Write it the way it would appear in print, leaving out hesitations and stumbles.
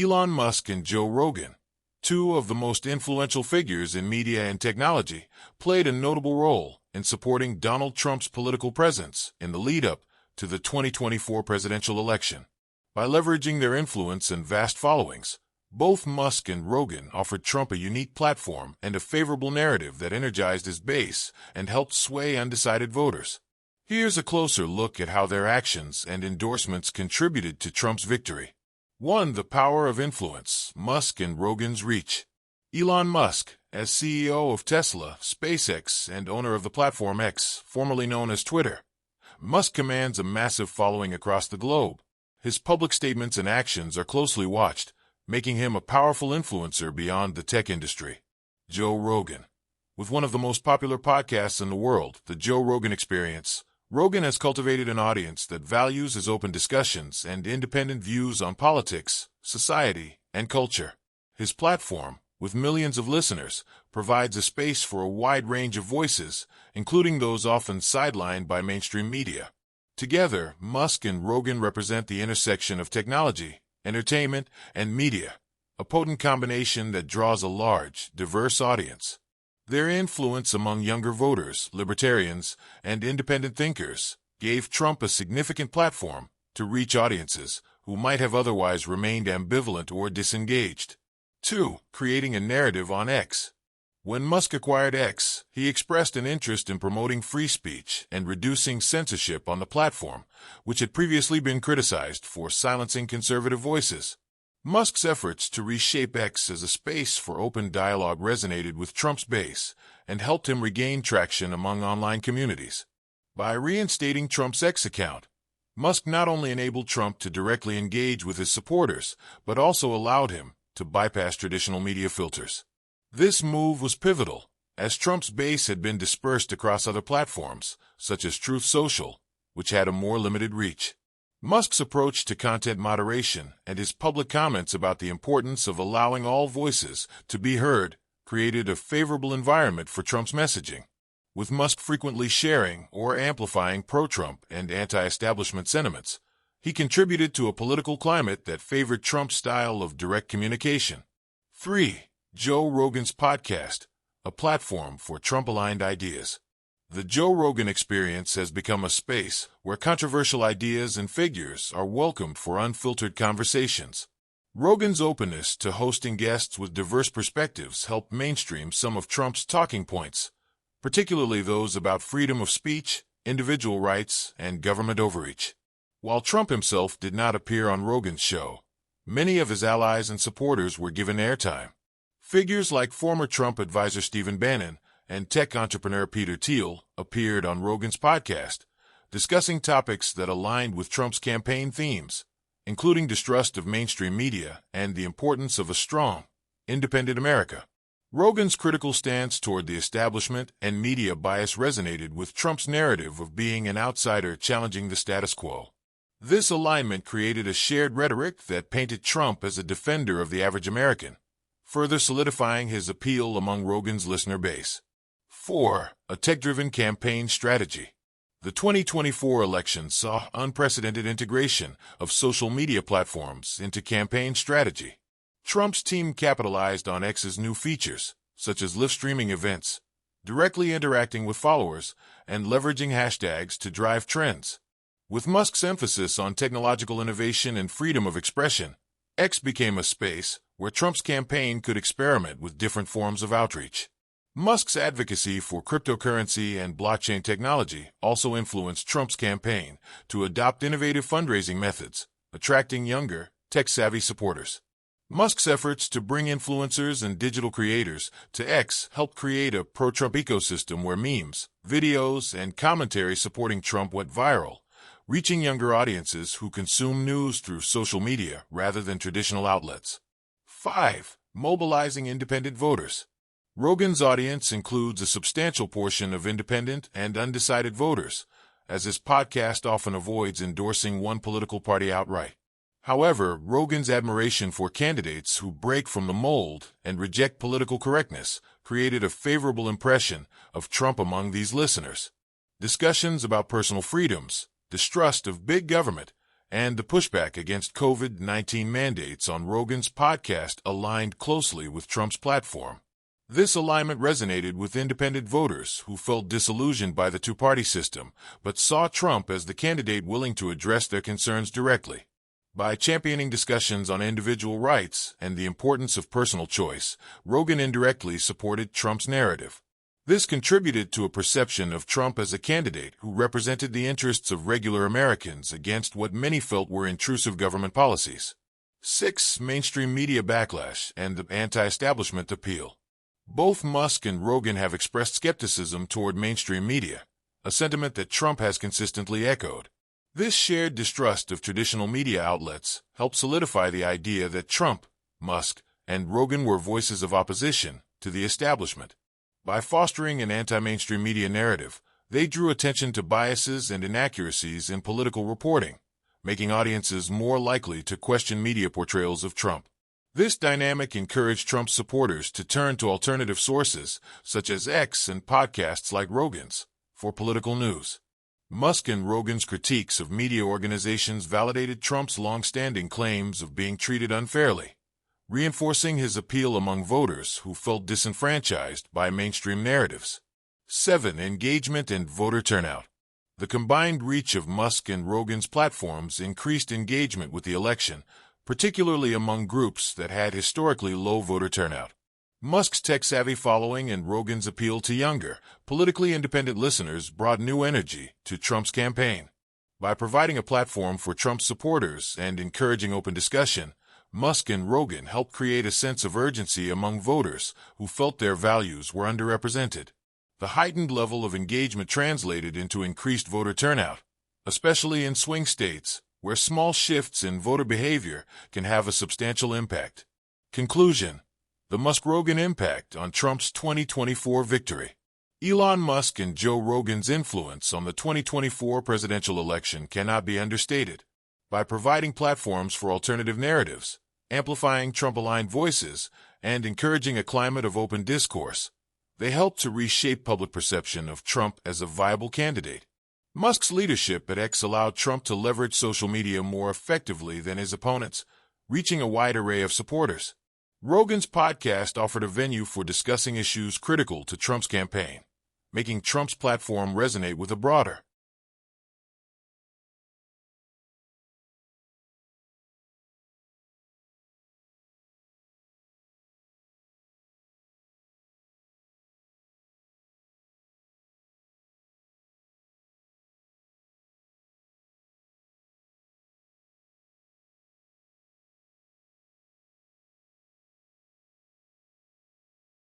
Elon Musk and Joe Rogan, two of the most influential figures in media and technology, played a notable role in supporting Donald Trump's political presence in the lead-up to the 2024 presidential election. By leveraging their influence and vast followings, both Musk and Rogan offered Trump a unique platform and a favorable narrative that energized his base and helped sway undecided voters. Here's a closer look at how their actions and endorsements contributed to Trump's victory. 1. The power of influence. Musk and Rogan's reach. Elon Musk, as CEO of Tesla, SpaceX, and owner of the platform X, formerly known as Twitter. Musk commands a massive following across the globe. His public statements and actions are closely watched, making him a powerful influencer beyond the tech industry. Joe Rogan. With one of the most popular podcasts in the world, The Joe Rogan Experience, Rogan has cultivated an audience that values his open discussions and independent views on politics, society, and culture. His platform, with millions of listeners, provides a space for a wide range of voices, including those often sidelined by mainstream media. Together, Musk and Rogan represent the intersection of technology, entertainment, and media, a potent combination that draws a large, diverse audience. Their influence among younger voters, libertarians, and independent thinkers gave Trump a significant platform to reach audiences who might have otherwise remained ambivalent or disengaged. 2. Creating a narrative on X. When Musk acquired X, he expressed an interest in promoting free speech and reducing censorship on the platform, which had previously been criticized for silencing conservative voices. Musk's efforts to reshape X as a space for open dialogue resonated with Trump's base and helped him regain traction among online communities. By reinstating Trump's X account, Musk not only enabled Trump to directly engage with his supporters, but also allowed him to bypass traditional media filters. This move was pivotal, as Trump's base had been dispersed across other platforms, such as Truth Social, which had a more limited reach. Musk's approach to content moderation and his public comments about the importance of allowing all voices to be heard created a favorable environment for Trump's messaging. With Musk frequently sharing or amplifying pro-Trump and anti-establishment sentiments, he contributed to a political climate that favored Trump's style of direct communication. 3. Joe Rogan's podcast, a platform for Trump-aligned ideas. The Joe Rogan Experience has become a space where controversial ideas and figures are welcomed for unfiltered conversations. Rogan's openness to hosting guests with diverse perspectives helped mainstream some of Trump's talking points, particularly those about freedom of speech, individual rights, and government overreach. While Trump himself did not appear on Rogan's show, many of his allies and supporters were given airtime. Figures like former Trump advisor Stephen Bannon and tech entrepreneur Peter Thiel appeared on Rogan's podcast, discussing topics that aligned with Trump's campaign themes, including distrust of mainstream media and the importance of a strong, independent America. Rogan's critical stance toward the establishment and media bias resonated with Trump's narrative of being an outsider challenging the status quo. This alignment created a shared rhetoric that painted Trump as a defender of the average American, further solidifying his appeal among Rogan's listener base. 4. A tech-driven campaign strategy. The 2024 election saw unprecedented integration of social media platforms into campaign strategy. Trump's team capitalized on X's new features, such as live streaming events, directly interacting with followers, and leveraging hashtags to drive trends. With Musk's emphasis on technological innovation and freedom of expression, X became a space where Trump's campaign could experiment with different forms of outreach. Musk's advocacy for cryptocurrency and blockchain technology also influenced Trump's campaign to adopt innovative fundraising methods, attracting younger, tech-savvy supporters. Musk's efforts to bring influencers and digital creators to X helped create a pro-Trump ecosystem where memes, videos, and commentary supporting Trump went viral, reaching younger audiences who consume news through social media rather than traditional outlets. 5. Mobilizing independent voters. Rogan's audience includes a substantial portion of independent and undecided voters, as his podcast often avoids endorsing one political party outright. However, Rogan's admiration for candidates who break from the mold and reject political correctness created a favorable impression of Trump among these listeners. Discussions about personal freedoms, distrust of big government, and the pushback against COVID-19 mandates on Rogan's podcast aligned closely with Trump's platform. This alignment resonated with independent voters who felt disillusioned by the two-party system, but saw Trump as the candidate willing to address their concerns directly. By championing discussions on individual rights and the importance of personal choice, Rogan indirectly supported Trump's narrative. This contributed to a perception of Trump as a candidate who represented the interests of regular Americans against what many felt were intrusive government policies. 6. Mainstream media backlash and the anti-establishment appeal. Both Musk and Rogan have expressed skepticism toward mainstream media, a sentiment that Trump has consistently echoed. This shared distrust of traditional media outlets helped solidify the idea that Trump, Musk, and Rogan were voices of opposition to the establishment. By fostering an anti-mainstream media narrative, they drew attention to biases and inaccuracies in political reporting, making audiences more likely to question media portrayals of Trump. This dynamic encouraged Trump's supporters to turn to alternative sources, such as X and podcasts like Rogan's, for political news. Musk and Rogan's critiques of media organizations validated Trump's long-standing claims of being treated unfairly, reinforcing his appeal among voters who felt disenfranchised by mainstream narratives. 7. Engagement and voter turnout. The combined reach of Musk and Rogan's platforms increased engagement with the election, particularly among groups that had historically low voter turnout. Musk's tech-savvy following and Rogan's appeal to younger, politically independent listeners brought new energy to Trump's campaign. By providing a platform for Trump's supporters and encouraging open discussion, Musk and Rogan helped create a sense of urgency among voters who felt their values were underrepresented. The heightened level of engagement translated into increased voter turnout, especially in swing states, where small shifts in voter behavior can have a substantial impact. Conclusion: the Musk-Rogan impact on Trump's 2024 victory. Elon Musk and Joe Rogan's influence on the 2024 presidential election cannot be understated. By providing platforms for alternative narratives, amplifying Trump-aligned voices, and encouraging a climate of open discourse, they helped to reshape public perception of Trump as a viable candidate. Musk's leadership at X allowed Trump to leverage social media more effectively than his opponents, reaching a wide array of supporters. Rogan's podcast offered a venue for discussing issues critical to Trump's campaign, making Trump's platform resonate with a broader,